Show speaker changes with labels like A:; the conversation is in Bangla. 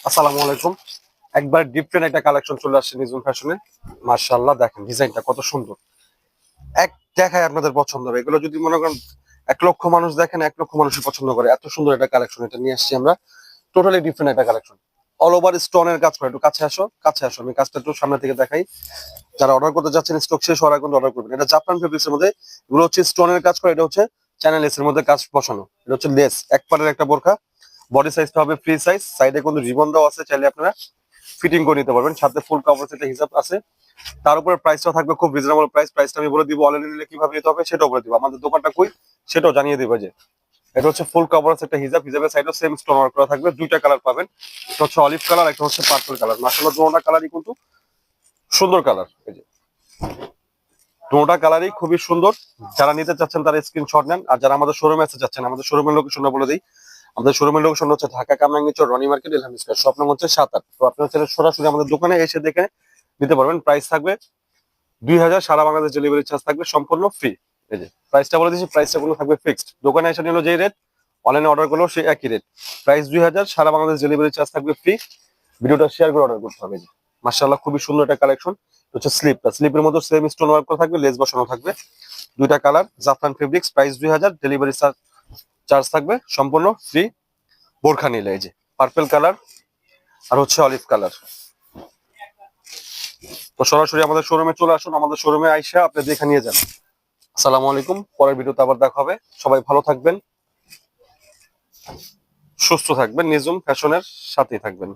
A: আসসালামু আলাইকুম। একবার ডিফারেন্ট একটা কালেকশন চলে আসছে নিজুম ফ্যাশনে। মাশাআল্লাহ, দেখেন ডিজাইনটা কত সুন্দর। এক দেখায় আপনাদের পছন্দ হবে। এগুলো যদি মনে করেন 1 লক্ষ মানুষ দেখেন, 1 লক্ষ মানুষই পছন্দ করে। এত সুন্দর একটা কালেকশন এটা নিয়ে আসছি আমরা। টোটালি ডিফারেন্ট একটা কালেকশন। অল ওভার স্টোনের কাজ করে। একটু কাছে আসো, কাছে আসো। আমি কাজটা একটু সামনে থেকে দেখাই। যারা অর্ডার করতে যাচ্ছেন স্টক শেষ হওয়ার আগে অর্ডার করবেন। এটা জাপান ফেব্রিক্সের মধ্যে, এগুলো হচ্ছে স্টোনের কাজ করে। এটা হচ্ছে চ্যানেল লেসের মধ্যে কাজ বসানো। এটা হচ্ছে লেস, এক পারের একটা বোরখা। বডি সাইজটা হবে ফ্রি সাইজ, সাইডে কোনো রিবন দেওয়া আছে, চাইলে আপনারা ফিটিং করে নিতে পারবেন। সাথে ফুল কভার সেটা হিসাব আছে। তার উপরে প্রাইসটা থাকবে খুব রিজনেবল প্রাইস। প্রাইসটা আমি বলে দিব, অনলাইনে নিলে কিভাবে নিতে হবে সেটাও বলে দিব, আমাদের দোকানটা কই সেটাও জানিয়ে দিব। যে এটা হচ্ছে ফুল কভার সেটা হিসাব, হিসাবের সাইডেও সেম স্টোন ওয়ার্ক করা থাকবে। দুইটা কালার পাবেন, একটা হচ্ছে অলিভ কালার, একটা হচ্ছে পার্পল কালার। মাশাআল্লাহ, দুটোটা কালারই কিন্তু সুন্দর কালার। এই যে দুটোটা কালারই খুবই সুন্দর। যারা নিতে চাচ্ছেন তারা স্ক্রিনশট নেন। আর যারা আমাদের শোরুমে আসতে চাচ্ছেন, আমাদের শোরুমের লোকেশনটা বলে দিই। আমাদের শোরুমের লোকেশন হচ্ছে Dhaka Kamrangirchar Roni market Ilham square, shop number হচ্ছে 7-8। তো আপনারা চাইলে সরাসরি আমাদের দোকানে এসে দেখে নিতে পারবেন। প্রাইস থাকবে 2000, সারা বাংলাদেশ ডেলিভারি চার্জ থাকবে সম্পূর্ণ ফ্রি। এই যে প্রাইসটা বলে দিচ্ছি, প্রাইসটা কোনো থাকবে ফিক্সড। দোকানে এসে নিলো যে রেট, অনলাইনে অর্ডার করলেও সেই একই রেট। প্রাইস 2000, সারা বাংলাদেশ ডেলিভারি চার্জ থাকবে ফ্রি। ভিডিওটা শেয়ার করে অর্ডার করতে হবে। যে মাশাআল্লাহ, খুবই সুন্দর একটা কালেকশন। হচ্ছে স্লিপটা, স্লিপের মধ্যে সেম স্টোন ওয়ার্ক করা থাকবে, লেস বসানো থাকবে। দুইটা কালার, জাফরান ফেব্রিক্স, প্রাইস 2000, ডেলিভারি চার্জ থাকবে সম্পূর্ণ ফ্রি। বোরখা নিলে এই যে পার্পল কালার আর হচ্ছে অলিভ কালার। তো সরাসরি আমাদের শোরুমে চলে আসুন, আমাদের শোরুমে আইসা আপনি দেখে নিয়ে যান। আসসালামু আলাইকুম, পরের ভিডিওতে আবার দেখা হবে। সবাই ভালো থাকবেন, সুস্থ থাকবেন, নিজুম ফ্যাশনের সাথেই থাকবেন।